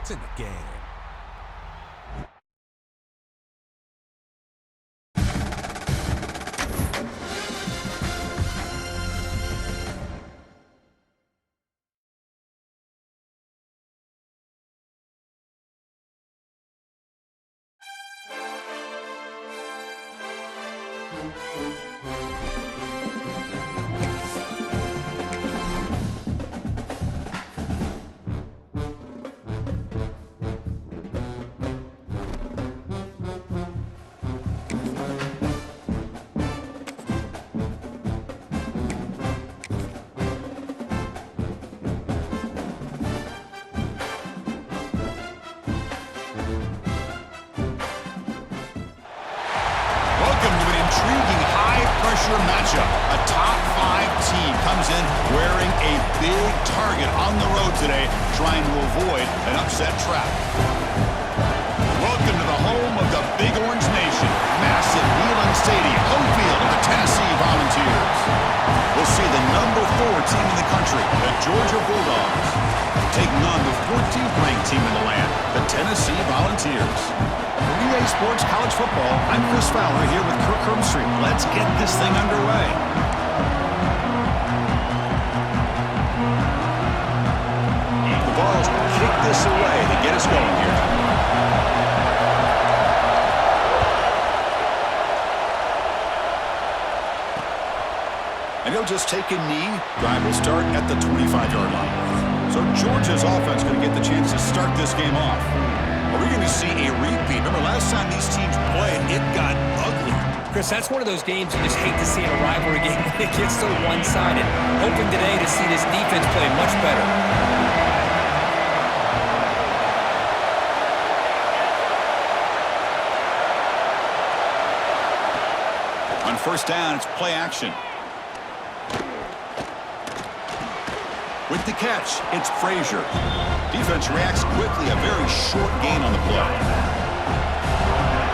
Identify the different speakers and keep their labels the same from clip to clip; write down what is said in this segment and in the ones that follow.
Speaker 1: It's in the game.
Speaker 2: Matchup. A top 5 team comes in wearing a big target on the road today, trying to avoid an upset trap. Welcome to the home of the Big Orange Nation. Massive Neyland Stadium, home field of the Tennessee Volunteers. We'll see the number 4 team in the country, the Georgia Bulldogs, taking on the 14th ranked team in the land, the Tennessee Volunteers. For EA Sports College Football, I'm Chris Fowler here with Kirk Herbstreit. Let's get this thing underway. The Vols kick this away to get us going here. And he'll just take a knee. Drive will start at the 25-yard line. So Georgia's offense going to get the chance to start this game off. Are we going to see a repeat? Remember, last time these teams played, it got ugly.
Speaker 3: Chris, that's one of those games you just hate to see in a rivalry game when it gets so one-sided. Hoping today to see this defense play much better.
Speaker 2: On first down, it's play action. With the catch, it's Frazier. Defense reacts quickly, a very short gain on the play.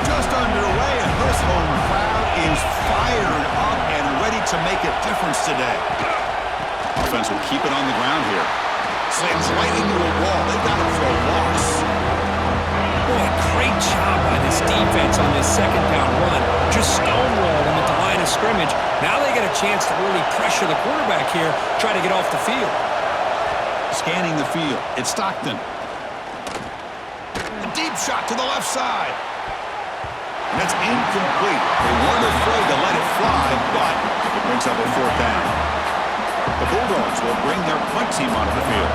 Speaker 2: Just underway, and this home crowd is fired up and ready to make a difference today. Offense will keep it on the ground here. Slams right into a wall. They got it for a loss.
Speaker 3: Boy, great job by this defense on this second down run. Just stonewalled them at the line of scrimmage. Now they get a chance to really pressure the quarterback here, try to get off the field.
Speaker 2: Scanning the field, it's Stockton. A deep shot to the left side. And that's incomplete. They weren't afraid to let it fly, but it brings up a fourth down. The Bulldogs will bring their punt team onto the field.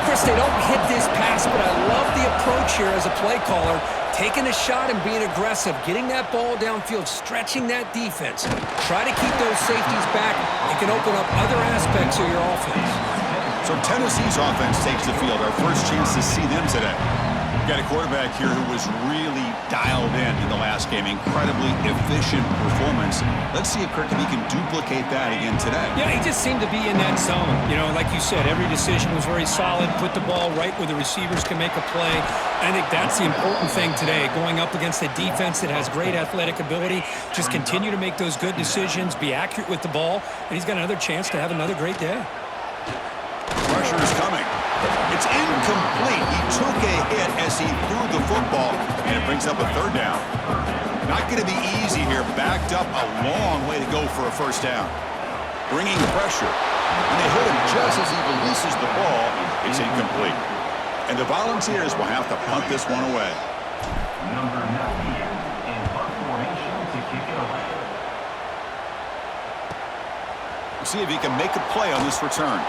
Speaker 3: Chris, they don't hit this pass, but I love the approach here as a play caller. Taking a shot and being aggressive, getting that ball downfield, stretching that defense. Try to keep those safeties back. It can open up other aspects of your offense.
Speaker 2: So Tennessee's offense takes the field. Our first chance to see them today. We've got a quarterback here who was really dialed in the last game. Incredibly efficient performance. Let's see if Kirk can duplicate that again today.
Speaker 3: Yeah, he just seemed to be in that zone. You know, like you said, every decision was very solid. Put the ball right where the receivers can make a play. I think that's the important thing today. Going up against a defense that has great athletic ability. Just continue to make those good decisions. Be accurate with the ball. And he's got another chance to have another great day.
Speaker 2: Pressure is coming. It's incomplete. He took a hit as he threw the football, and it brings up a third down. Not going to be easy here. Backed up a long way to go for a first down. Bringing pressure. And they hit him just as he releases the ball. It's incomplete. And the Volunteers will have to punt this one away.
Speaker 4: Number 9 in punt formation to kick it away.
Speaker 2: We'll see if he can make a play on this return.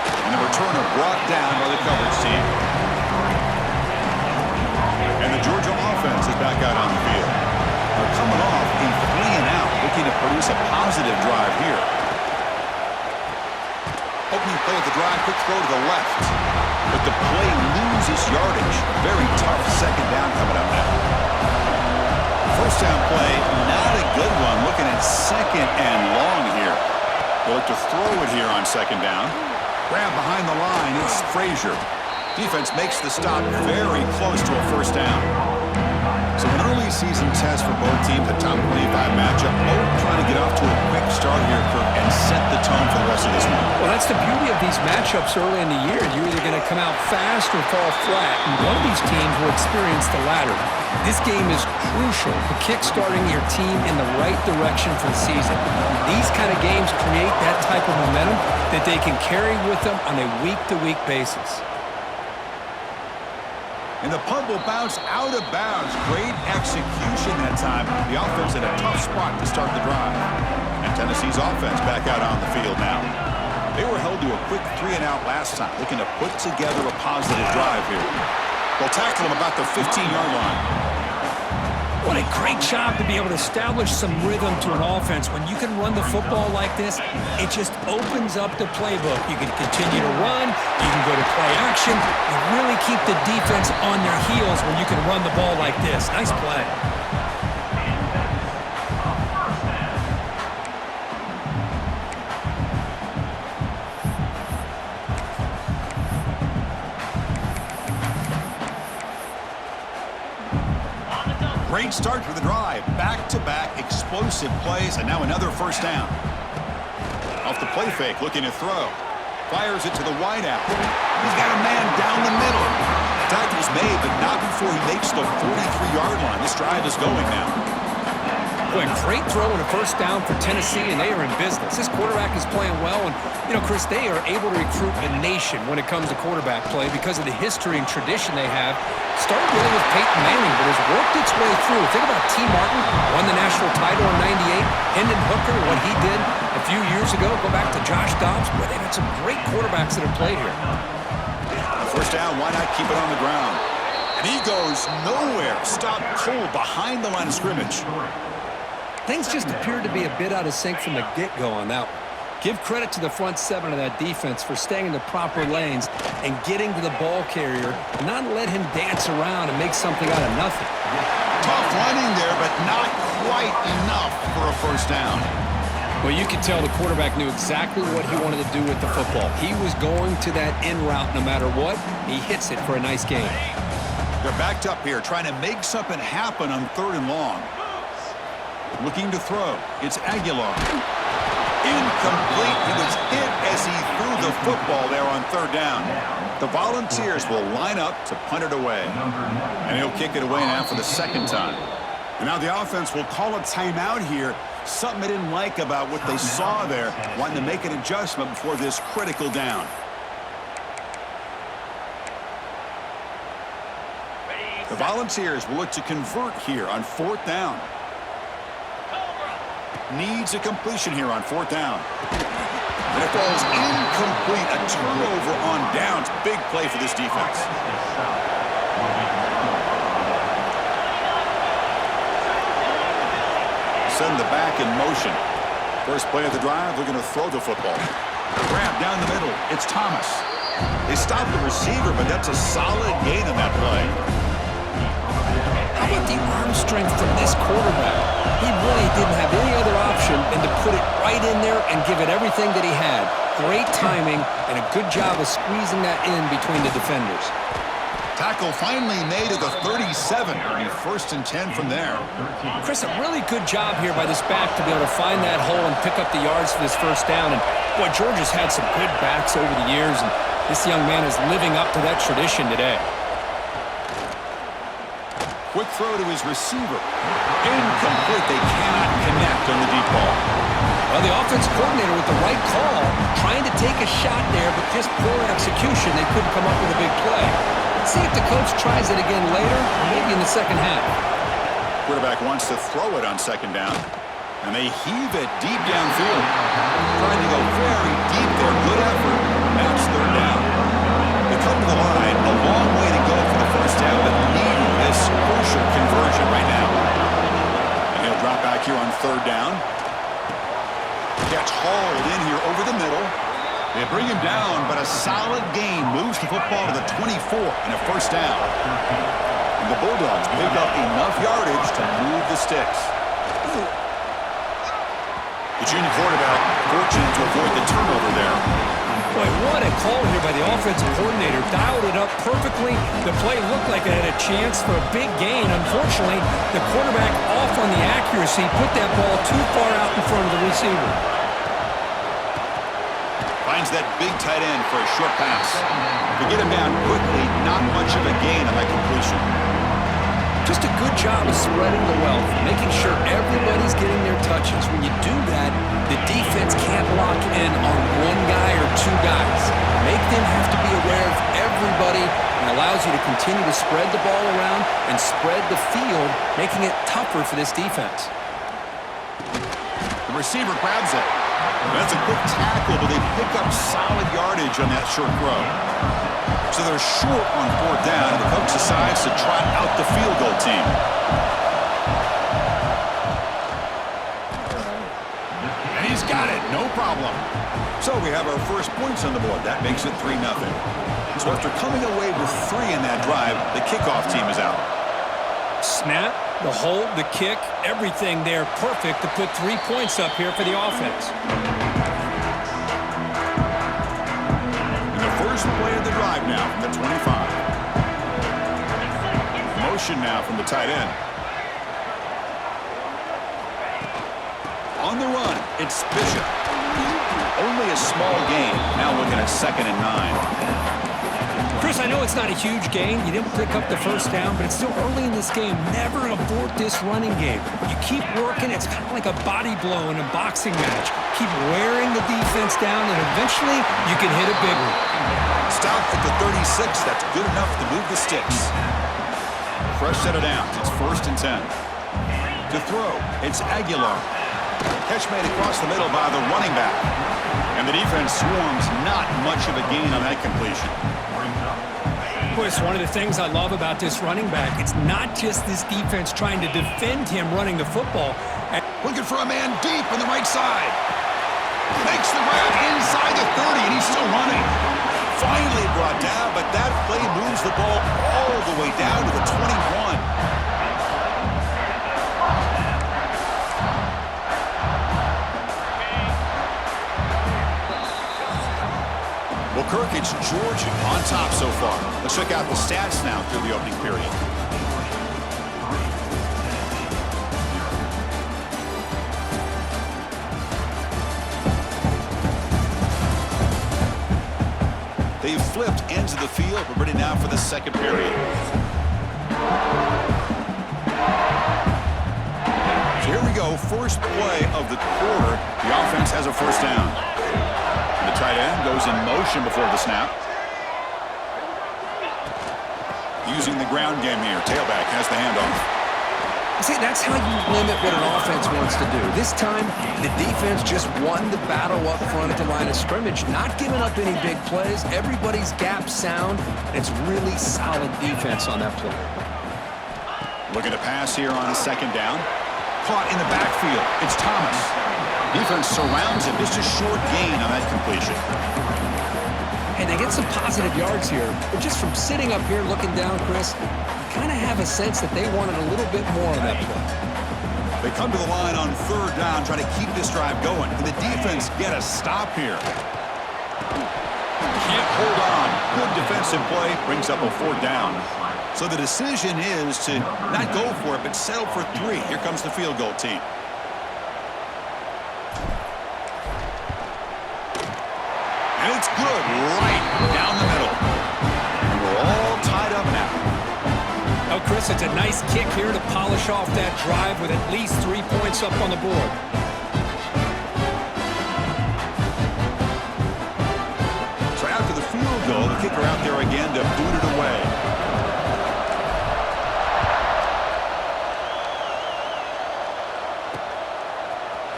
Speaker 2: And the returner brought down by the coverage team. And the Georgia offense is back out on the field. They're coming off a 3-and-out, looking to produce a positive drive here. Opening play at the drive, quick throw to the left. But the play loses yardage. Very tough second down coming up now. First down play, not a good one. Looking at second and long here. They'll look to throw it here on second down. Grab behind the line, it's Frazier. Defense makes the stop very close to a first down. So an early season test for both teams, a top 25 matchup. Both trying to get off to a quick start here, Kirk, and set the tone for the rest of this one.
Speaker 3: Well, that's the beauty of these matchups early in the year. You're either going to come out fast or fall flat, and one of these teams will experience the latter. This game is crucial to kick-starting your team in the right direction for the season. These kind of games create that type of momentum that they can carry with them on a week-to-week basis.
Speaker 2: And the punt will bounce out of bounds. Great execution that time. The offense in a tough spot to start the drive. And Tennessee's offense back out on the field now. They were held to a quick 3-and-out last time, looking to put together a positive drive here. They'll tackle him about the 15-yard line.
Speaker 3: What a great job to be able to establish some rhythm to an offense. When you can run the football like this, it just opens up the playbook. You can continue to run. You can go to play action. You really keep the defense on their heels when you can run the ball like this. Nice play.
Speaker 2: Great start for the drive. Back-to-back explosive plays, and now another first down. Off the play fake, looking to throw. Fires it to the wideout. He's got a man down the middle. Tackle's made, but not before he makes the 43-yard line. This drive is going now.
Speaker 3: Boy, great throw and a first down for Tennessee, and they are in business. This quarterback is playing well, and, you know, Chris, they are able to recruit the nation when it comes to quarterback play because of the history and tradition they have. Started really with Peyton Manning, but has worked its way through. Think about T. Martin, won the national title in '98. Hendon Hooker, what he did a few years ago. Go back to Josh Dobbs. Boy, they've had some great quarterbacks that have played here.
Speaker 2: First down, why not keep it on the ground? And he goes nowhere. Stopped cold behind the line of scrimmage.
Speaker 3: Things just appeared to be a bit out of sync from the get-go on that one. Give credit to the front seven of that defense for staying in the proper lanes and getting to the ball carrier, not let him dance around and make something out of nothing.
Speaker 2: Tough running there, but not quite enough for a first down.
Speaker 3: Well, you could tell the quarterback knew exactly what he wanted to do with the football. He was going to that in route no matter what. He hits it for a nice gain.
Speaker 2: They're backed up here, trying to make something happen on 3rd and long. Looking to throw. It's Aguilar. Incomplete. He was hit as he threw the football there on 3rd down. The Volunteers will line up to punt it away. And he'll kick it away now for the 2nd time. And now the offense will call a timeout here. Something they didn't like about what they saw there. Wanting to make an adjustment before this critical down. The Volunteers will look to convert here on 4th down. Needs a completion here on 4th down. And it falls incomplete. A turnover on downs. Big play for this defense. Send the back in motion. First play of the drive, they're going to throw the football. Grab down the middle. It's Thomas. They stop the receiver, but that's a solid gain on that play.
Speaker 3: How about the arm strength from this quarterback? He really didn't have any other option than to put it right in there and give it everything that he had. Great timing and a good job of squeezing that in between the defenders.
Speaker 2: Tackle finally made at the 37. 1st and 10 from there.
Speaker 3: Chris, a really good job here by this back to be able to find that hole and pick up the yards for this first down. And boy, Georgia's had some good backs over the years, and this young man is living up to that tradition today.
Speaker 2: Quick throw to his receiver. Incomplete. They cannot connect on the deep ball.
Speaker 3: Well, the offense coordinator with the right call, trying to take a shot there, but just poor execution. They couldn't come up with a big play. Let's see if the coach tries it again later, or maybe in the 2nd half.
Speaker 2: Quarterback wants to throw it on 2nd down. And they heave it deep downfield. Trying to go very deep there. Good effort. That's 3rd down. They come to the line. A long way to go for the first down, but needing this crucial conversion right now. And he'll drop back here on 3rd down. Gets hauled in here over the middle. They bring him down, but a solid gain moves the football to the 24 and a first down. And the Bulldogs pick up enough yardage to move the sticks. The junior quarterback fortunate to avoid the turnover there.
Speaker 3: Boy, what a call here by the offensive coordinator. Dialed it up perfectly. The play looked like it had a chance for a big gain. Unfortunately, the quarterback off on the accuracy, put that ball too far out in front of the receiver.
Speaker 2: Finds that big tight end for a short pass. To get him down quickly, not much of a gain on that completion.
Speaker 1: Just a good job of spreading the wealth, making sure everybody's getting their touches. When you do that, the defense can't lock in on one guy or two guys. Make them have to be aware of everybody, and allows you to continue to spread the ball around and spread the field, making it tougher for this defense.
Speaker 2: The receiver grabs it. That's a quick tackle, but they pick up solid yardage on that short throw. So they're short on 4th down, and the coach decides to trot out the field goal team. And he's got it, no problem. So we have our first points on the board. That makes it 3-0. So after coming away with 3 in that drive, the kickoff team is out.
Speaker 3: Snap, the hold, the kick, everything there perfect to put 3 points up here for the offense.
Speaker 2: First play of the drive now from the 25. Motion now from the tight end. On the run, it's Bishop. Only a small gain. Now looking at 2nd and 9.
Speaker 3: Chris, I know it's not a huge gain. You didn't pick up the first down, but it's still early in this game. Never abort this running game. You keep working. It's kind of like a body blow in a boxing match. Keep wearing the defense down, and eventually you can hit a big one.
Speaker 2: Stop at the 36. That's good enough to move the sticks. Fresh set of downs. It's 1st and 10. To throw, it's Aguilar. Catch made across the middle by the running back. And the defense swarms, not much of a gain on that completion.
Speaker 3: Chris, one of the things I love about this running back, it's not just this defense trying to defend him running the football.
Speaker 2: Looking for a man deep on the right side. Makes the grab inside the 30, and he's still running. Finally brought down, but that play moves the ball all the way down to the 21. Well, Kirk, it's Georgia on top so far. Let's check out the stats now through the opening period. They've flipped ends of the field. We're ready now for the second period. So here we go. First play of the quarter. The offense has a first down. The tight end goes in motion before the snap. Using the ground game here. Tailback has the handoff.
Speaker 1: See, that's how you limit what an offense wants to do. This time, the defense just won the battle up front at the line of scrimmage, not giving up any big plays. Everybody's gap sound. It's really solid defense on that play.
Speaker 2: Looking to pass here on a 2nd down. Caught in the backfield. It's Thomas. Defense surrounds him. Just a short gain on that completion.
Speaker 3: And they get some positive yards here. But just from sitting up here looking down, Chris, you kind of have a sense that they wanted a little bit more on that play.
Speaker 2: They come to the line on 3rd down, trying to keep this drive going. Can the defense get a stop here? Can't hold on. Good defensive play. Brings up a 4th down. So the decision is to not go for it, but settle for 3. Here comes the field goal team. And it's good, right down the middle. And we're all tied up now.
Speaker 3: Oh, Chris, it's a nice kick here to polish off that drive with at least 3 points up on the board.
Speaker 2: So after the field goal, the kicker out there again to boot it away.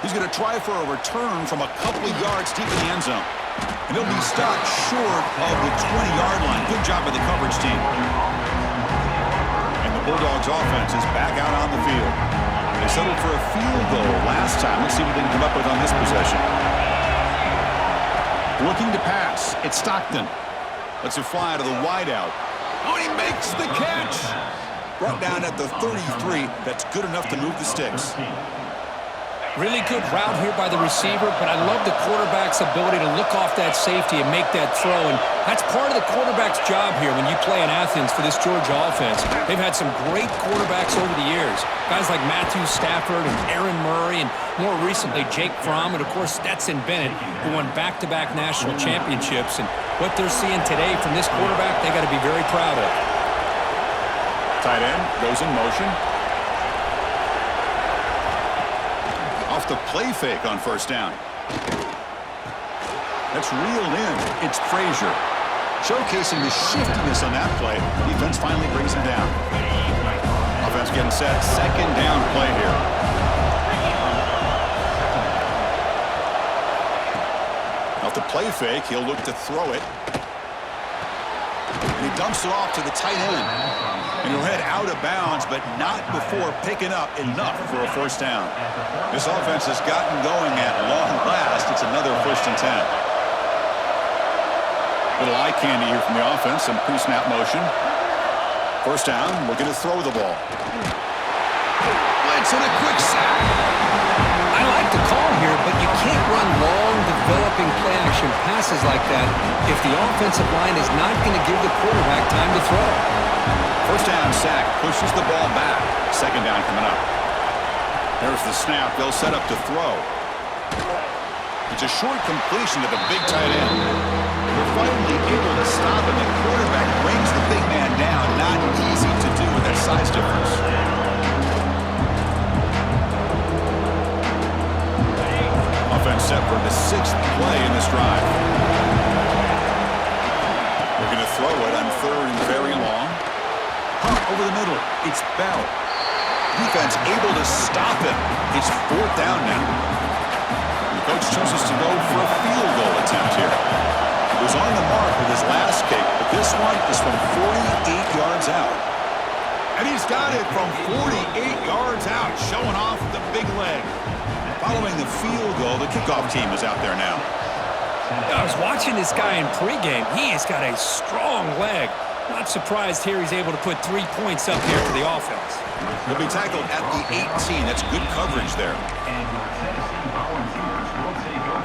Speaker 2: He's going to try for a return from a couple of yards deep in the end zone. And he'll be stopped short of the 20-yard line. Good job by the coverage team. And the Bulldogs offense is back out on the field. They settled for a field goal last time. Let's see what they can come up with on this possession. Looking to pass. It's Stockton. Lets it fly to the wideout. Oh, and he makes the catch. Brought down at the 33. That's good enough to move the sticks.
Speaker 3: Really good route here by the receiver, but I love the quarterback's ability to look off that safety and make that throw. And that's part of the quarterback's job here when you play in Athens for this Georgia offense. They've had some great quarterbacks over the years. Guys like Matthew Stafford and Aaron Murray, and more recently Jake Fromm, and of course Stetson Bennett, who won back-to-back national championships. And what they're seeing today from this quarterback, they got to be very proud of.
Speaker 2: Tight end goes in motion. Off the play fake on first down. That's reeled in. It's Frazier. Showcasing the shiftiness on that play. Defense finally brings him down. Offense getting set. Second down play here. Off the play fake, he'll look to throw it. And he dumps it off to the tight end. And he'll head out of bounds, but not before picking up enough for a first down. This offense has gotten going at long last. It's another 1st and 10. Little eye candy here from the offense. Some pre-snap motion. First down, looking to throw the ball. Blitz and a quick sack.
Speaker 1: I like the call here, but you can't run long, developing play-action passes like that if the offensive line is not going to give the quarterback time to throw.
Speaker 2: First down sack, pushes the ball back. Second down coming up. There's the snap. They'll set up to throw. It's a short completion to the big tight end. They're finally able to stop him. The quarterback brings the big man down. Not easy to do with that size difference. Offense set for the 6th play in this drive. We're going to throw it on 3rd and very long. Over the middle, it's Bell. Defense able to stop him. It's 4th down now. The coach chooses to go for a field goal attempt here. He was on the mark with his last kick, but this one is from 48 yards out. And he's got it from 48 yards out, showing off the big leg. Following the field goal, the kickoff team is out there now.
Speaker 3: I was watching this guy in pregame. He has got a strong leg. Not surprised here he's able to put 3 points up here for the offense.
Speaker 2: He'll be tackled at the 18. That's good coverage there.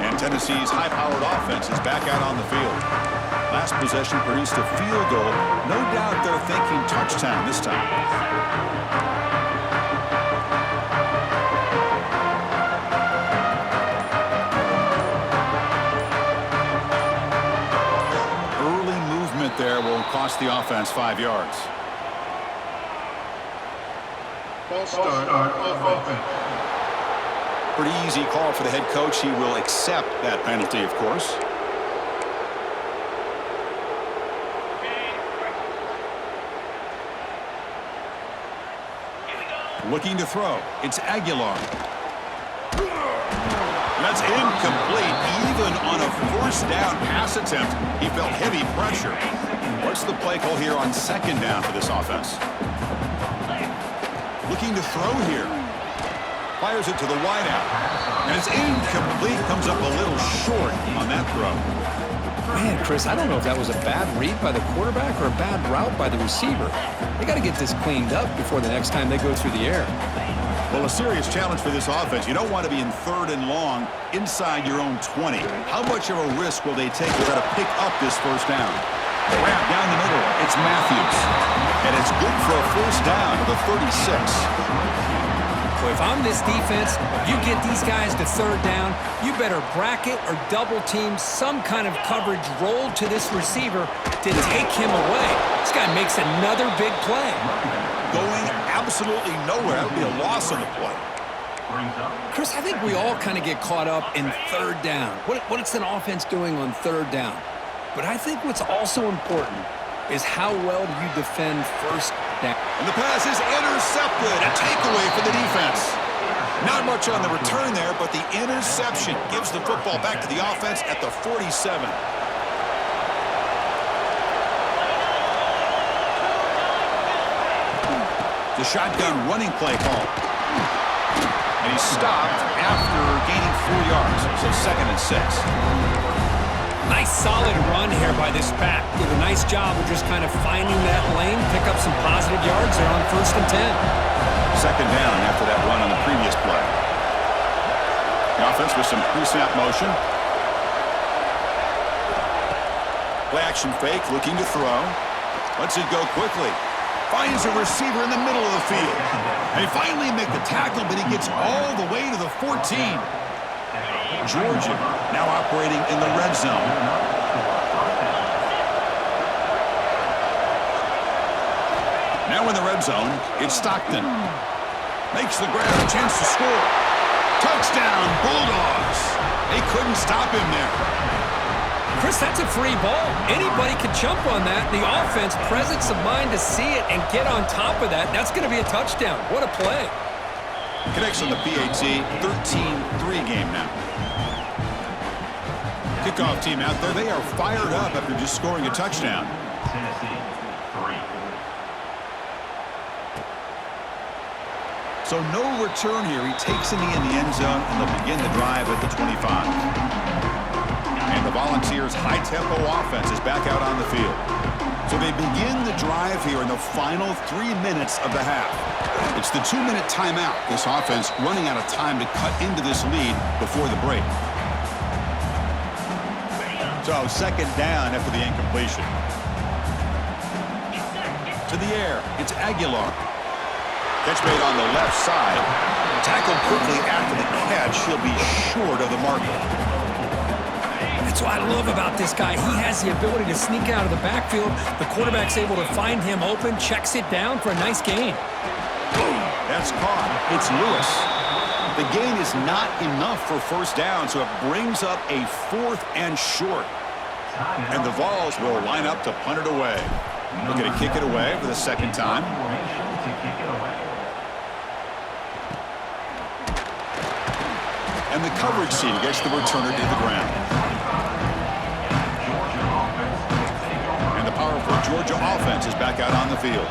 Speaker 2: And Tennessee's high-powered offense is back out on the field. Last possession produced a field goal. No doubt they're thinking touchdown this time. There will cost the offense 5 yards.
Speaker 5: False start of offense.
Speaker 2: Pretty easy call for the head coach. He will accept that penalty, of course. Looking to throw. It's Aguilar. That's incomplete. Even on a 1st down pass attempt, he felt heavy pressure. What's the play call here on 2nd down for this offense? Looking to throw here. Fires it to the wideout. And it's incomplete. Comes up a little short on that throw.
Speaker 1: Man, Chris, I don't know if that was a bad read by the quarterback or a bad route by the receiver. They got to get this cleaned up before the next time they go through the air.
Speaker 2: Well, a serious challenge for this offense. You don't want to be in 3rd and long inside your own 20. How much of a risk will they take to try to pick up this 1st down? Wrap down the middle. It's Matthews. And it's good for a 1st down to the 36.
Speaker 1: Well, if I'm this defense, you get these guys to 3rd down, you better bracket or double team some kind of coverage roll to this receiver to take him away. This guy makes another big play.
Speaker 2: Going absolutely nowhere. That would be a loss on the play.
Speaker 1: Chris, I think we all kind of get caught up in 3rd down. What's an offense doing on 3rd down? But I think what's also important is how well do you defend 1st down.
Speaker 2: And the pass is intercepted. A takeaway for the defense. Not much on the return there, but the interception gives the football back to the offense at the 47. The shotgun running play call. And he's stopped after gaining 4 yards, so 2nd and 6.
Speaker 3: Nice solid run here by this pack. Did a nice job of just kind of finding that lane, pick up some positive yards there on 1st and 10.
Speaker 2: 2nd down after that run on the previous play. The offense with some pre-snap motion. Play action fake, looking to throw. Lets it go quickly. Finds a receiver in the middle of the field. They finally make the tackle, but he gets all the way to the 14. Georgia now operating in the red zone. Now in the red zone, it's Stockton. Makes the grab, chance to score. Touchdown, Bulldogs. They couldn't stop him there.
Speaker 3: Chris, that's a free ball. Anybody can jump on that. The offense, presence of mind to see it and get on top of that. That's going to be a touchdown. What a play.
Speaker 2: Connects on the PAT, 13-3 game now. Kickoff team out there. They are fired up after just scoring a touchdown.
Speaker 4: Tennessee, 3.
Speaker 2: So no return here. He takes it in the end zone, and they'll begin the drive at the 25. And the Volunteers' high-tempo offense is back out on the field. So they begin the drive here in the final 3 minutes of the half. It's the 2-minute timeout. This offense running out of time to cut into this lead before the break. So second down after the incompletion. To the air, it's Aguilar. Catch made on the left side. Tackled quickly after the catch. He'll be short of the marker.
Speaker 3: That's what I love about this guy. He has the ability to sneak out of the backfield. The quarterback's able to find him open, checks it down for a nice gain.
Speaker 2: That's caught. It's Lewis. The gain is not enough for first down, so it brings up a 4th and short. And the Vols will line up to punt it away. Looking to kick it away for the second time. And the coverage team gets the returner to the ground. And the powerful Georgia offense is back out on the field.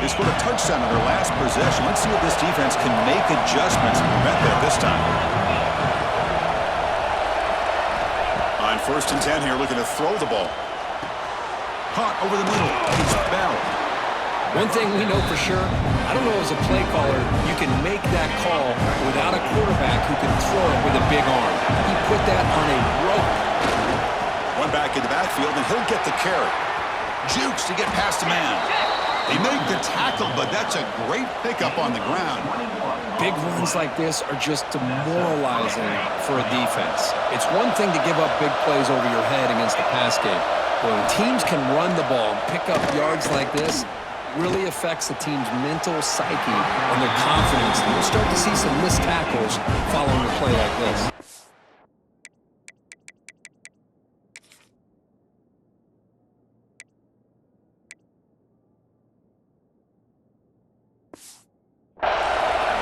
Speaker 2: They scored a touchdown on their last possession. Let's see if this defense can make adjustments and prevent that this time. On 1st and 10 here, looking to throw the ball. Caught over the middle. It's Bell.
Speaker 3: One thing we know for sure, I don't know as a play caller, you can make that call without a quarterback who can throw it with a big arm. He put that on a rope.
Speaker 2: One back in the backfield, and he'll get the carry. Jukes to get past a man. They make the tackle, but that's a great pickup on the ground.
Speaker 3: Big runs like this are just demoralizing for a defense. It's one thing to give up big plays over your head against the pass game, but when teams can run the ball and pick up yards like this, really affects the team's mental psyche and their confidence. And you'll start to see some missed tackles following a play like this.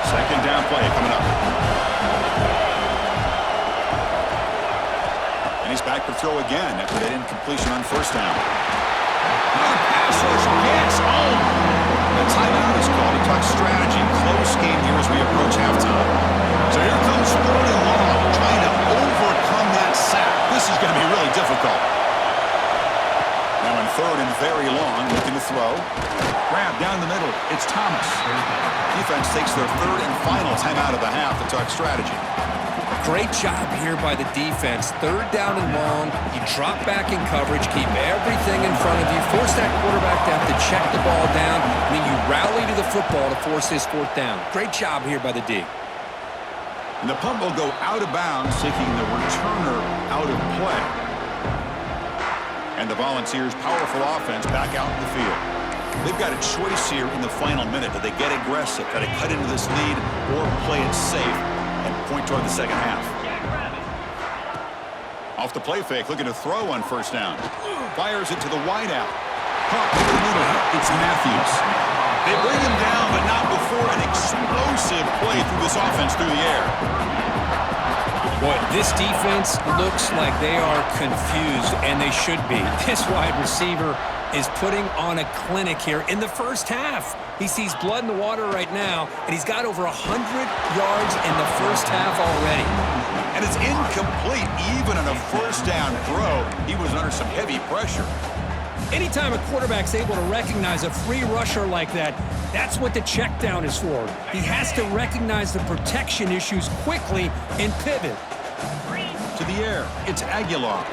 Speaker 2: Second down play coming up. And he's back to throw again after that incompletion on first down. Pass rush gets home. The timeout is called. He talks strategy. Close game here as we approach halftime. So here comes 3rd and long, trying to overcome that sack. This is going to be really difficult. Now in 3rd and very long, looking to throw. Grab down the middle. It's Thomas. Defense takes their 3rd and final timeout of the half to talk strategy.
Speaker 3: Great job here by the defense. 3rd down and long. You drop back in coverage, keep everything in front of you, force that quarterback to have to check the ball down, and then you rally to the football to force this 4th down. Great job here by the D.
Speaker 2: And the punt will go out of bounds, taking the returner out of play. And the Volunteers' powerful offense back out in the field. They've got a choice here in the final minute. Do they get aggressive, try to cut into this lead, or play it safe and point toward the second half? Off the play fake, looking to throw on first down. Fires it to the wideout. Caught over the middle. It's Matthews. They bring him down, but not before an explosive play through this offense through the air.
Speaker 3: Boy, this defense looks like they are confused, and they should be. This wide receiver is putting on a clinic here in the first half. He sees blood in the water right now, and he's got over 100 yards in the first half already.
Speaker 2: And it's incomplete even on a first down throw. He was under some heavy pressure.
Speaker 3: Anytime a quarterback's able to recognize a free rusher like that, that's what the check down is for. He has to recognize the protection issues quickly and pivot.
Speaker 2: To the air, it's Aguilar.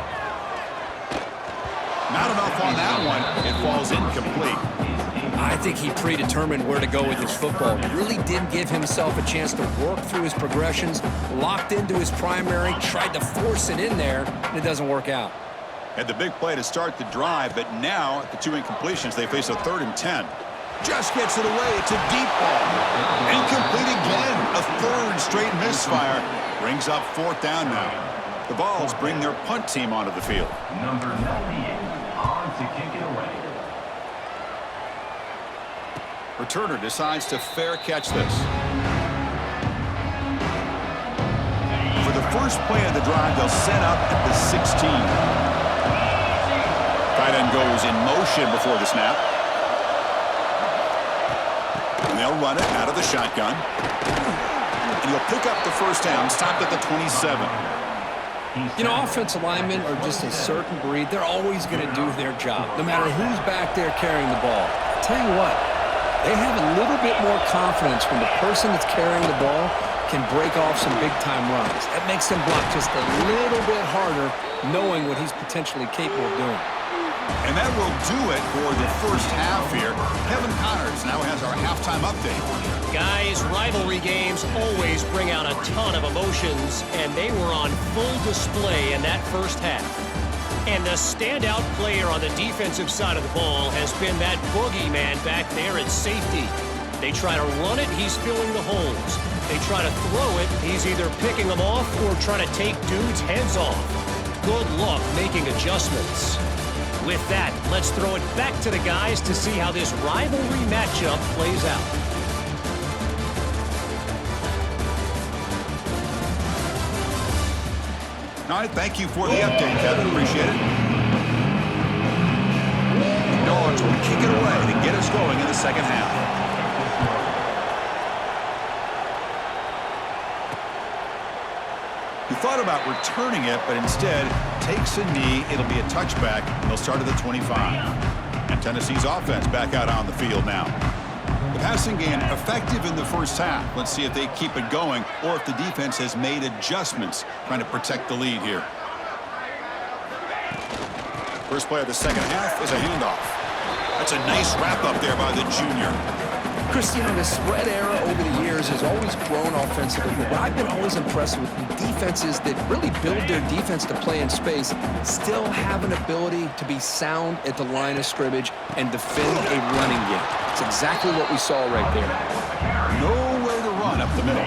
Speaker 2: Not enough on that one. It falls incomplete.
Speaker 1: I think he predetermined where to go with his football. Really didn't give himself a chance to work through his progressions, locked into his primary, tried to force it in there, and it doesn't work out.
Speaker 2: Had the big play to start the drive, but now, at the 2 incompletions, they face a 3rd and 10. Just gets it away. It's a deep ball. Incomplete again. A 3rd straight misfire. Brings up 4th down now. The Vols bring their punt team onto the field.
Speaker 4: Number 98 on to kick it away.
Speaker 2: Returner decides to fair catch this. For the first play of the drive, they'll set up at the 16. Tight end goes in motion before the snap. And they'll run it out of the shotgun. And he'll pick up the first down, stopped at the 27.
Speaker 1: You know, offensive linemen are just a certain breed. They're always going to do their job, no matter who's back there carrying the ball. I'll tell you what, they have a little bit more confidence when the person that's carrying the ball can break off some big-time runs. That makes them block just a little bit harder, knowing what he's potentially capable of doing.
Speaker 2: And that will do it for the first half here. Kevin Connors now has our halftime update.
Speaker 6: Guys, rivalry games always bring out a ton of emotions, and they were on full display in that first half. And the standout player on the defensive side of the ball has been that boogeyman back there at safety. They try to run it, he's filling the holes. They try to throw it, he's either picking them off or trying to take dudes' heads off. Good luck making adjustments. With that, let's throw it back to the guys to see how this rivalry matchup plays out.
Speaker 2: All right, thank you for the update, Kevin. Appreciate it. The Dogs will kick it away to get us going in the second half. He thought about returning it, but instead takes a knee. It'll be a touchback, and they'll start at the 25. And Tennessee's offense back out on the field now. The passing game effective in the first half. Let's see if they keep it going or if the defense has made adjustments trying to protect the lead here. First play of the second half is a handoff. That's a nice wrap up there by the junior.
Speaker 1: Christian, the spread era over the years has always grown offensively, but what I've been always impressed with the defenses that really build their defense to play in space still have an ability to be sound at the line of scrimmage and defend a running game. It's exactly what we saw right there.
Speaker 2: Nowhere to run up the middle.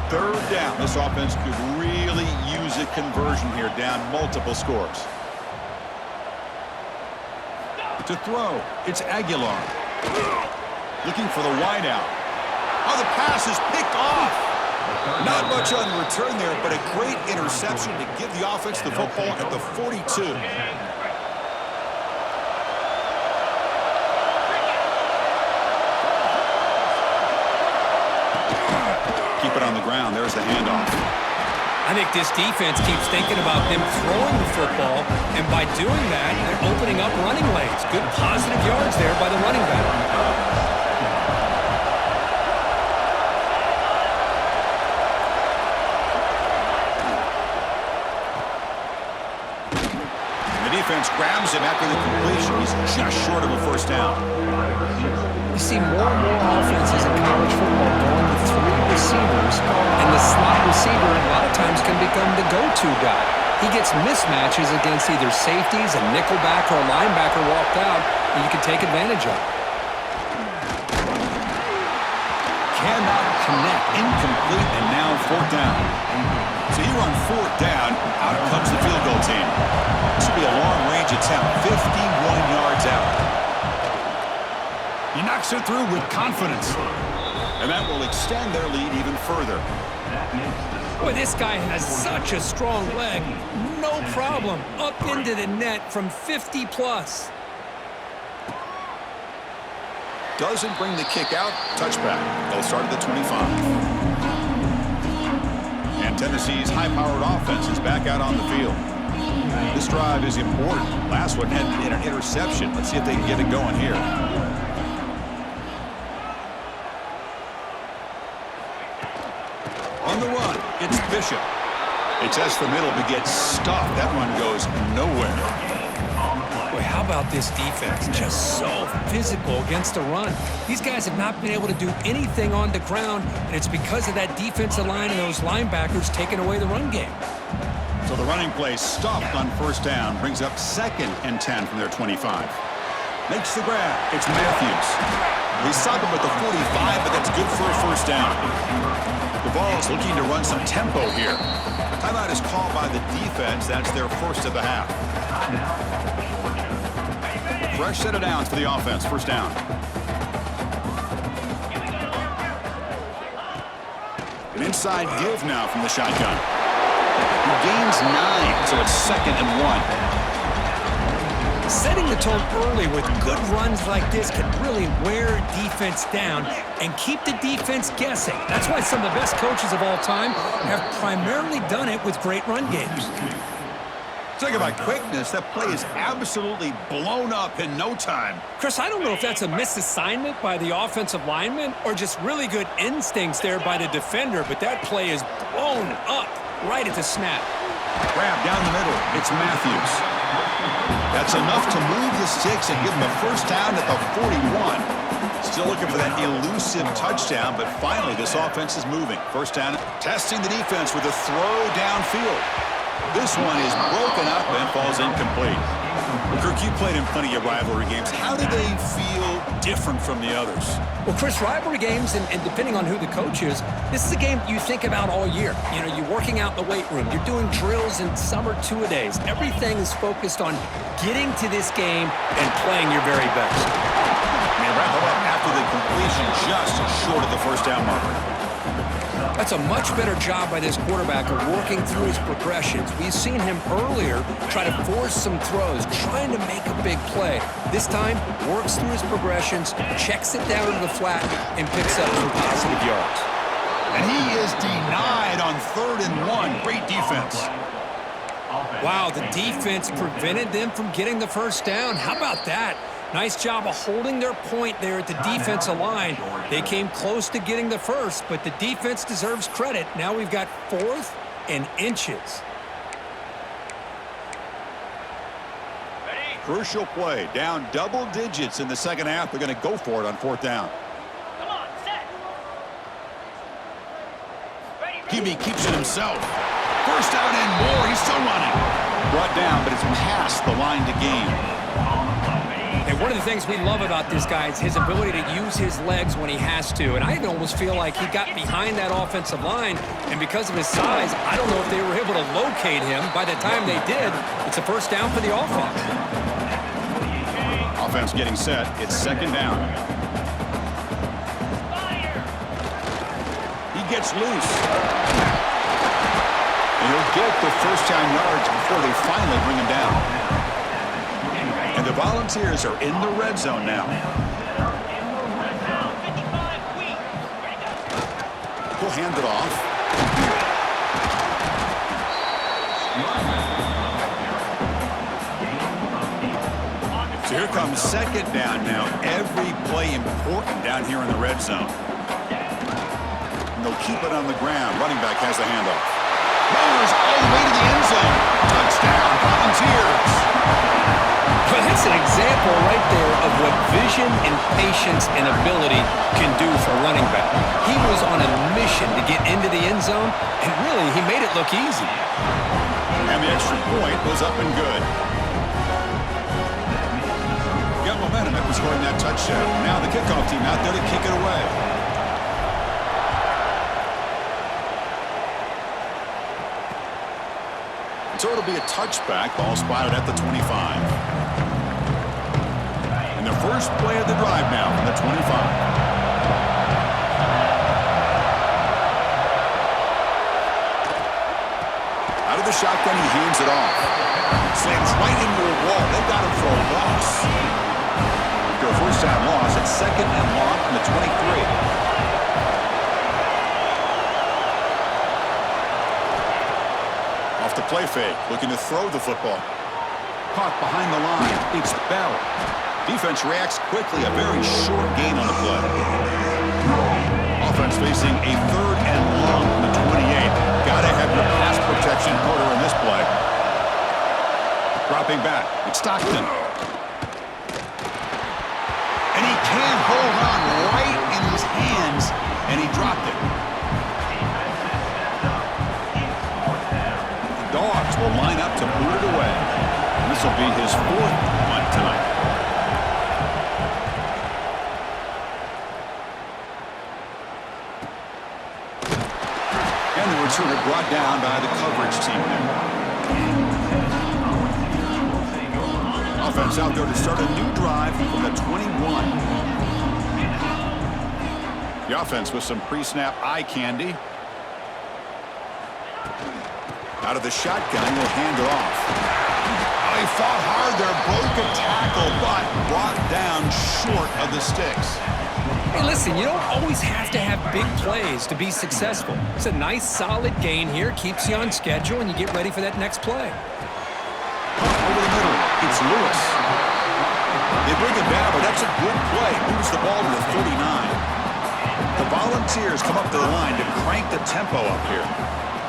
Speaker 2: 3rd down. This offense could really use a conversion here, down multiple scores. To throw, it's Aguilar. Looking for the wideout. Oh, the pass is picked off. Not much on the return there, but a great interception to give the offense the football at the 42. Keep it on the ground. There's the handoff.
Speaker 3: I think this defense keeps thinking about them throwing the football, and by doing that, they're opening up running lanes. Good positive yards there by the running back.
Speaker 2: Defense grabs him after the completion. He's just short of a first down.
Speaker 1: You see more and more offenses in college football going with 3 receivers, and the slot receiver a lot of times can become the go-to guy. He gets mismatches against either safeties, a nickelback, or a linebacker walked out, and you can take advantage of it.
Speaker 2: Cannot connect. Incomplete, and now 4th down. So here on 4th down, out comes the field goal team. This will be a long-range attempt, 51 yards out. He knocks it through with confidence. And that will extend their lead even further.
Speaker 3: Boy, this guy has such a strong leg. No problem. Up into the net from 50+.
Speaker 2: Doesn't bring the kick out. Touchback. They'll start at the 25. And Tennessee's high-powered offense is back out on the field. This drive drive is important. Last one had an interception. Let's see if they can get it going here. On the run, it's Bishop. It tests the middle but gets stuffed. That one goes nowhere.
Speaker 3: Boy, how about this defense? Just so physical against the run. These guys have not been able to do anything on the ground, and it's because of that defensive line and those linebackers taking away the run game.
Speaker 2: So the running play stopped on first down, brings up 2nd and 10 from their 25. Makes the grab. It's Matthews. They stop him at the 45, but that's good for a first down. The Vols looking to run some tempo here. Timeout is called by the defense. That's their first of the half. Fresh set of downs for the offense. First down. An inside give now from the shotgun. He gains 9, so it's 2nd and 1.
Speaker 3: Setting the tone early with good runs like this can really wear defense down and keep the defense guessing. That's why some of the best coaches of all time have primarily done it with great run games.
Speaker 2: Talk about quickness. That play is absolutely blown up in no time.
Speaker 3: Chris, I don't know if that's a misassignment by the offensive lineman or just really good instincts there by the defender, but that play is blown up right at the snap.
Speaker 2: Grab down the middle. It's Matthews. That's enough to move the sticks and give him a first down at the 41. Still looking for that elusive touchdown, but finally this offense is moving. First down, testing the defense with a throw downfield. This one is broken up and falls incomplete. Well, Kirk, you played in plenty of rivalry games. How do they feel different from the others?
Speaker 3: Well, Chris, rivalry games, and depending on who the coach is, this is a game you think about all year. You know, you're working out in the weight room. You're doing drills in summer two-a-days. Everything is focused on getting to this game and playing your very best.
Speaker 2: And they wrap it up after the completion just short of the first down marker.
Speaker 3: That's a much better job by this quarterback of working through his progressions. We've seen him earlier try to force some throws, trying to make a big play. This time, works through his progressions, checks it down to the flat, and picks up some positive yards.
Speaker 2: And he is denied on 3rd and 1. Great defense.
Speaker 3: Wow, the defense prevented them from getting the first down. How about that? Nice job of holding their point there at the defensive line. They came close to getting the first, but the defense deserves credit. Now we've got 4th and inches.
Speaker 2: Crucial play. Down double digits in the second half. They're going to go for it on 4th down.
Speaker 6: Come on, set.
Speaker 2: Hebe keeps it himself. First down and more. He's still running. Brought down, but it's past the line to gain.
Speaker 3: And one of the things we love about this guy is his ability to use his legs when he has to. And I almost feel like he got behind that offensive line, and because of his size, I don't know if they were able to locate him. By the time they did, it's a first down for the offense.
Speaker 2: Offense getting set. It's 2nd down. He gets loose. And he'll get the first down yards before they finally bring him down. And the Volunteers are in the red zone now. He'll hand it off. So here comes 2nd down now. Every play important down here in the red zone. And they'll keep it on the ground. Running back has the handoff. Mowers all the way to the end zone. Touchdown, Volunteers.
Speaker 3: Well, that's an example right there of what vision and patience and ability can do for a running back. He was on a mission to get into the end zone, and really, he made it look easy.
Speaker 2: And the extra point was up and good. Got momentum after scoring that touchdown. Now the kickoff team out there to kick it away. So it'll be a touchback. Ball spotted at the 25. And the first play of the drive now from the 25. Out of the shotgun, he hands it off. Slams right into a wall. They got him for a loss. After a first down loss, it's 2nd and long from the 23. The play fake, looking to throw the football. Caught behind the line. It's Bell. Defense reacts quickly. A very short gain on the play. Offense facing a 3rd and long from the 28. Gotta have your pass protection order in this play. Dropping back. It's Stockton. And he can't hold on right in his hands, and he dropped it. The Dogs will line up to boot it away. And this will be his 4th punt tonight. And the returner brought down by the coverage team there. Offense out there to start a new drive from the 21. The offense with some pre-snap eye candy. Out of the shotgun, will hand it off. Oh, he fought hard there, broke a tackle, but brought down short of the sticks.
Speaker 3: Hey, listen, you don't always have to have big plays to be successful. It's a nice, solid gain here, keeps you on schedule, and you get ready for that next play.
Speaker 2: Over the middle, it's Lewis. They bring it down, but that's a good play. Moves the ball to the 39. The Volunteers come up to the line to crank the tempo up here.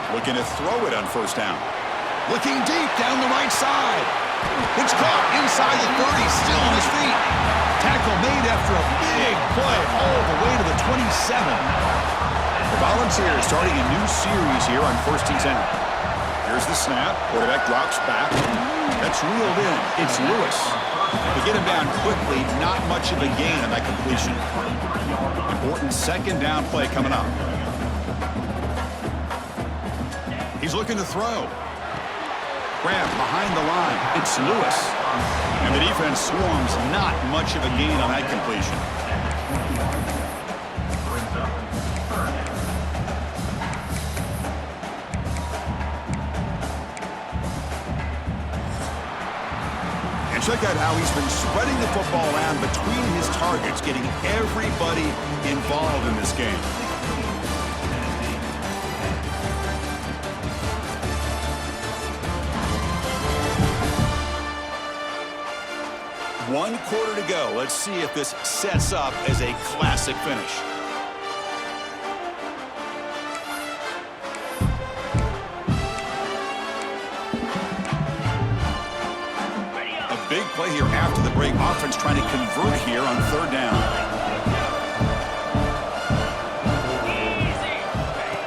Speaker 2: Looking to throw it on 1st down. Looking deep down the right side. It's caught inside the 30, still on his feet. Tackle made after a big play all the way to the 27. The Volunteers starting a new series here on 1st and 10. Here's the snap. Quarterback drops back. That's reeled in. It's Lewis. To get him down quickly, not much of a gain on that completion. Important 2nd down play coming up. He's looking to throw. Grab behind the line. It's Lewis. And the defense swarms, not much of a gain on that completion. And check out how he's been spreading the football around between his targets, getting everybody involved in this game. One quarter to go. Let's see if this sets up as a classic finish. A big play here after the break. Offense trying to convert here on 3rd down.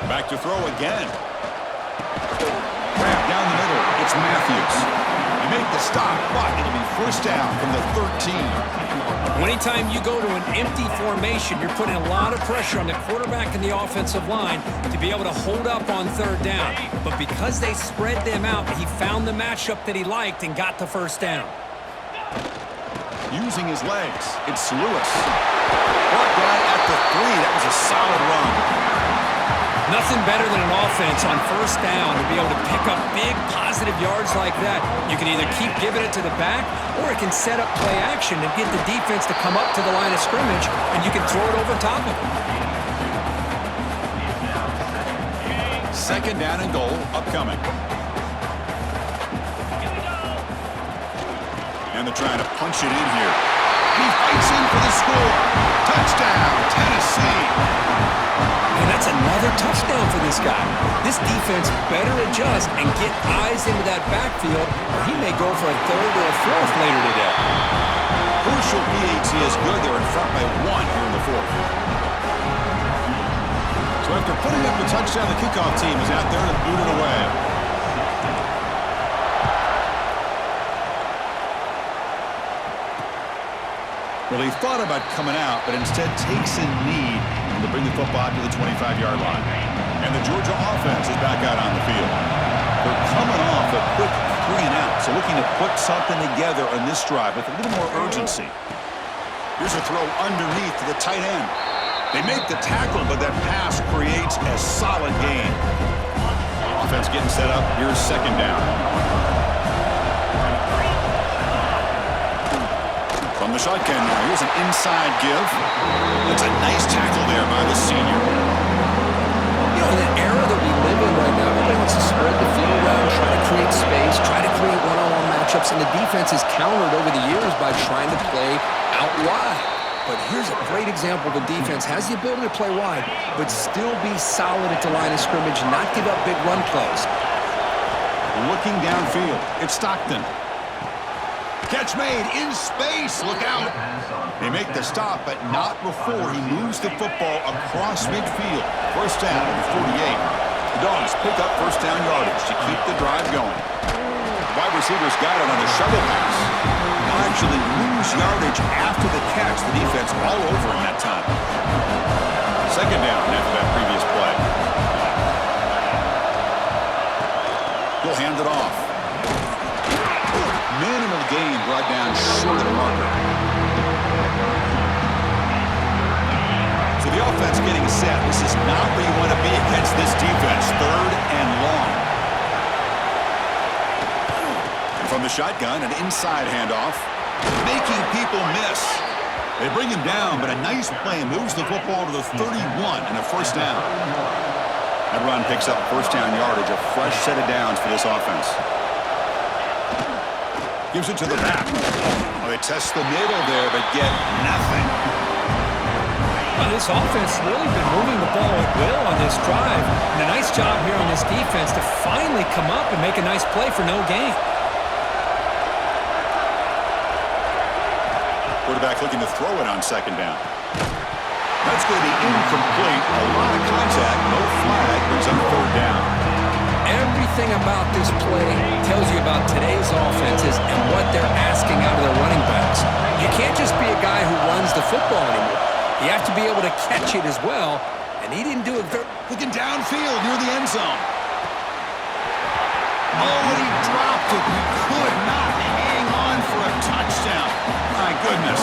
Speaker 2: Back to throw again. Grab down the middle. It's Matthews. Make the stop, but it'll be 1st down from the 13.
Speaker 3: Anytime you go to an empty formation, you're putting a lot of pressure on the quarterback and the offensive line to be able to hold up on 3rd down. But because they spread them out, he found the matchup that he liked and got the 1st down.
Speaker 2: Using his legs, it's Lewis. Brought down at the 3. That was a solid run.
Speaker 3: Nothing better than an offense on 1st down to be able to pick up big positive yards like that. You can either keep giving it to the back, or it can set up play action and get the defense to come up to the line of scrimmage, and you can throw it over top of them.
Speaker 2: 2nd down and goal upcoming. And they're trying to punch it in here. He fights in for the score. Touchdown, Tennessee.
Speaker 3: And that's another touchdown for this guy. This defense better adjust and get eyes into that backfield, or he may go for a 3rd or a 4th later today.
Speaker 2: Crucial PAT is good. They're in front by 1 here in the 4th. So after putting up the touchdown, the kickoff team is out there to boot it away. Well, he thought about coming out, but instead takes a knee to bring the football to the 25-yard line. And the Georgia offense is back out on the field. They're coming off a quick 3-and-out, so looking to put something together on this drive with a little more urgency. Here's a throw underneath to the tight end. They make the tackle, but that pass creates a solid gain. Offense getting set up. Here's 2nd down. From the shotgun now, here's an inside give. It's a nice tackle there by the senior.
Speaker 1: You know, in the era that we live in right now, everybody wants to spread the field around, try to create space, try to create one-on-one matchups. matchups, and the defense has countered over the years by trying to play out wide. But here's a great example. The defense has the ability to play wide, but still be solid at the line of scrimmage and not give up big run plays.
Speaker 2: Looking downfield, it's Stockton. Catch made in space. Look out. They make the stop, but not before he moves the football across midfield. First down at the 48. The Dogs pick up first down yardage to keep the drive going. Wide receivers got it on a shovel pass. They'll actually lose yardage after the catch. The defense all over him that time. Second down after that previous play. He'll hand it off. Minimal gain brought down short of the marker. So the offense getting set. This is not where you want to be against this defense. Third and long. From the shotgun, an inside handoff. Making people miss. They bring him down, but a nice play moves the football to the 31 and a first down. That run picks up first down yardage, a fresh set of downs for this offense. Gives it to the back. Oh, they test the middle there, but get nothing.
Speaker 3: Well, this offense has really been moving the ball at will on this drive. And a nice job here on this defense to finally come up and make a nice play for no gain.
Speaker 2: Quarterback looking to throw it on second down. That's going to be incomplete. A lot of contact. No flag. Brings up third down.
Speaker 1: Everything about this play tells you about today's offenses and what they're asking out of their running backs. You can't just be a guy who runs the football anymore. You have to be able to catch it as well, and he didn't do it very...
Speaker 2: Looking downfield near the end zone. Oh, and he dropped it. He could not hang on for a touchdown. My goodness.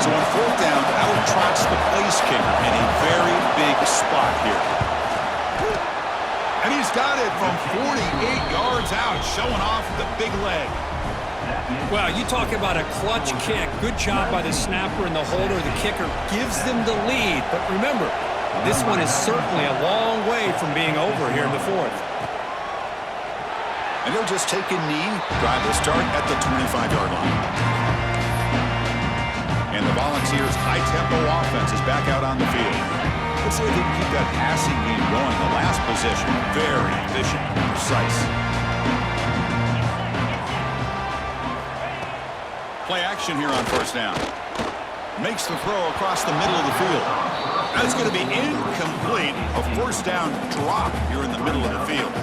Speaker 2: So on fourth down, out trots the place kicker in a very big spot here. And he's got it from 48 yards out, showing off the big leg.
Speaker 3: Well, you talk about a clutch kick. Good job by the snapper and the holder. The kicker gives them the lead. But remember, this one is certainly a long way from being over here in the fourth.
Speaker 2: And they'll just take a knee. Drive will start at the 25-yard line. And the Volunteers' high-tempo offense is back out on the field. Let's see if they can keep that passing game going. The last possession, very efficient and precise. Play action here on first down. Makes the throw across the middle of the field. That's going to be incomplete. A first down drop here in the middle of the field.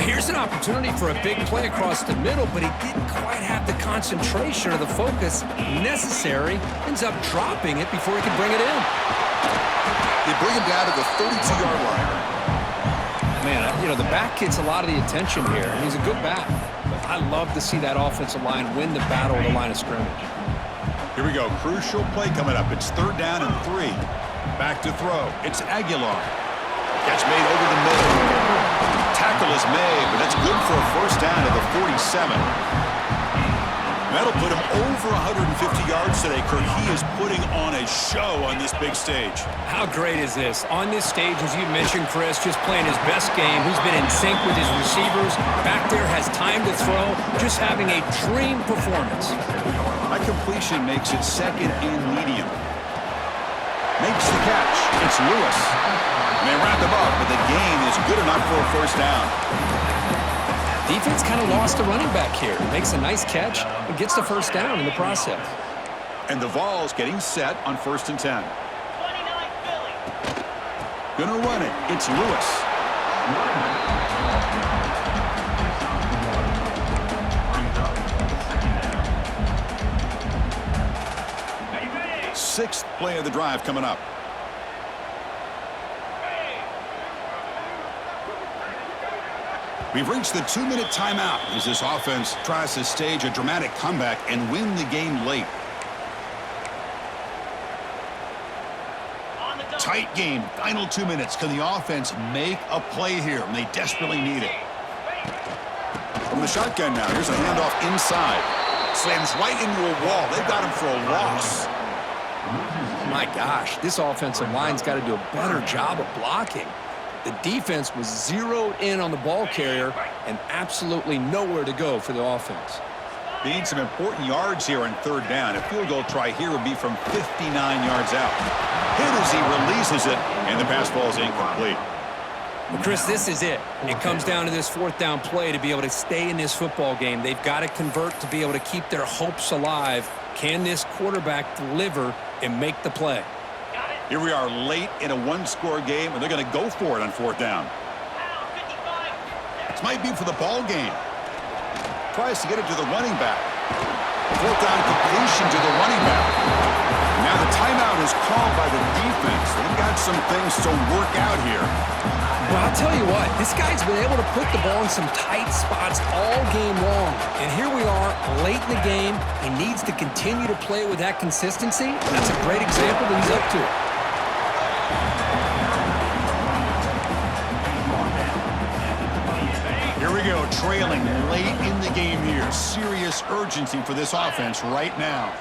Speaker 1: Here's an opportunity for a big play across the middle, but he didn't quite have the concentration or the focus necessary. Ends up dropping it before he can bring it in.
Speaker 2: They bring him down to the 32-yard line.
Speaker 1: Man, the back gets a lot of the attention here, and he's a good back. But I love to see that offensive line win the battle of the line of scrimmage.
Speaker 2: Here we go. Crucial play coming up. It's third down and 3. Back to throw. It's Aguilar. Catch made over the middle. Tackle is made, but that's good for a first down at the 47. That'll put him over 150 yards today, Kirk. He is putting on a show on this big stage.
Speaker 3: How great is this? On this stage, as you mentioned, Chris, just playing his best game. He's been in sync with his receivers. Back there, has time to throw. Just having a dream performance.
Speaker 2: That completion makes it second and medium. Makes the catch. It's Lewis. And they wrap him up, but the gain is good enough for a first down.
Speaker 1: Defense kind of lost a running back here. Makes a nice catch and gets the first down in the process.
Speaker 2: And the Vols getting set on first and 10.
Speaker 6: 29 Philly.
Speaker 2: Gonna run it. It's Lewis. Sixth play of the drive coming up. We've reached the 2-minute timeout as this offense tries to stage a dramatic comeback and win the game late. Tight game, final 2 minutes. Can the offense make a play here? And they desperately need it. From the shotgun now, here's a handoff inside. Slams right into a wall. They've got him for a loss.
Speaker 1: My gosh, this offensive line's got to do a better job of blocking. The defense was zeroed in on the ball carrier and absolutely nowhere to go for the offense.
Speaker 2: They need some important yards here on third down. A field goal try here would be from 59 yards out. Hit as he releases it, and the pass ball is incomplete.
Speaker 3: Well, Chris, this is it. It comes down to this fourth down play to be able to stay in this football game. They've got to convert to be able to keep their hopes alive. Can this quarterback deliver and make the play?
Speaker 2: Here we are late in a one-score game, and they're going to go for it on fourth down. This might be for the ball game. Tries to get it to the running back. Fourth down completion to the running back. Now the timeout is called by the defense. They've got some things to work out here.
Speaker 1: Well, I'll tell you what, this guy's been able to put the ball in some tight spots all game long. And here we are, late in the game. He needs to continue to play with that consistency. That's a great example that he's up to it.
Speaker 2: Here we go, trailing late in the game here. Serious urgency for this offense right now.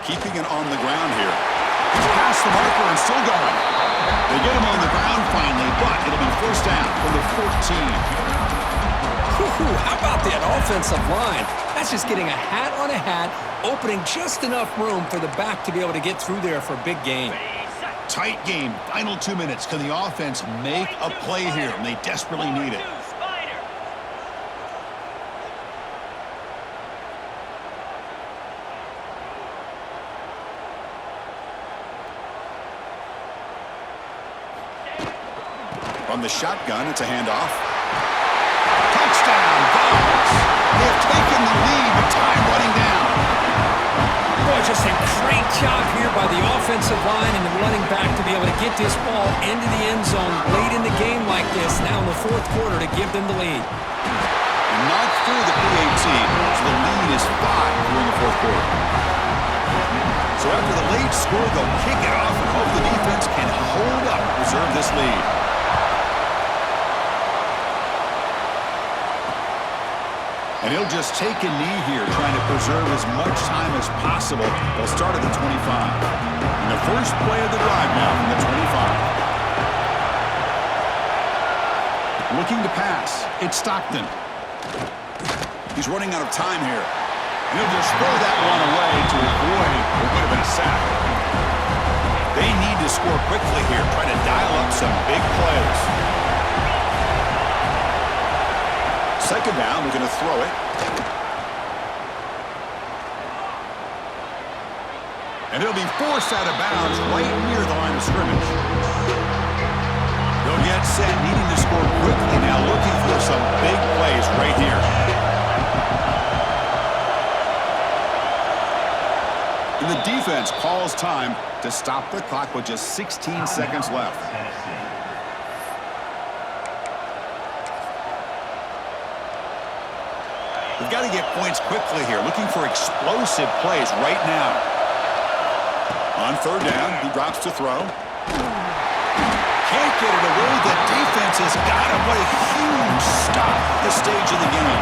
Speaker 2: Keeping it on the ground here. He's past the marker and still going. They get him on the ground finally, but it'll be first down from the 14.
Speaker 1: How about that offensive line? That's just getting a hat on a hat, opening just enough room for the back to be able to get through there for a big gain.
Speaker 2: Tight game, final 2 minutes. Can the offense make a play here? And they desperately need it. From the shotgun, it's a handoff. Touchdown, Dogs! They have taken the lead with time running down.
Speaker 3: Boy, just a great job here by the offensive line and the running back to be able to get this ball into the end zone late in the game like this, now in the fourth quarter, to give them the lead.
Speaker 2: Not through the PAT, so the lead is 5 here in the fourth quarter. So after the late score, they'll kick it off and hope the defense can hold up and preserve this lead. And he'll just take a knee here, trying to preserve as much time as possible. They'll start at the 25. And the first play of the drive now from the 25. Looking to pass. It's Stockton. He's running out of time here. And he'll just throw that one away to avoid what would have been a sack. They need to score quickly here, trying to dial up some big plays. Second down, we're going to throw it. And it'll be forced out of bounds right near the line of scrimmage. They'll get set, needing to score quickly now, looking for some big plays right here. And the defense calls time to stop the clock with just 16 seconds left. We've got to get points quickly here, looking for explosive plays right now. On third down, he drops to throw. Can't get it away. The defense has got him. What a huge stop at this stage of the game.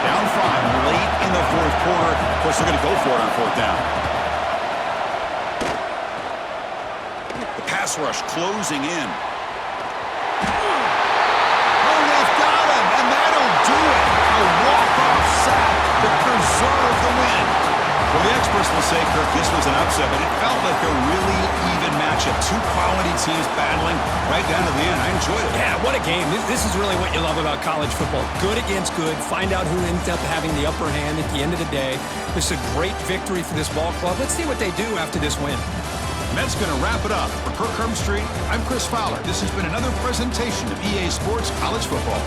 Speaker 2: Down 5 late in the fourth quarter. Of course, they're going to go for it on fourth down. The pass rush closing in. Oh, they've got him, and that'll do it. A walk-off sack to preserve the win. Well, the experts will say, Kirk, this was an upset, but it felt like a really even matchup. Two quality teams battling right down to the end. I enjoyed it.
Speaker 3: Yeah, what a game. This is really what you love about college football. Good against good. Find out who ends up having the upper hand at the end of the day. This is a great victory for this ball club. Let's see what they do after this win.
Speaker 2: And that's going to wrap it up. For Kirk Herbstreit, I'm Chris Fowler. This has been another presentation of EA Sports College Football.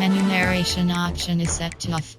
Speaker 7: Enumeration option is set to off.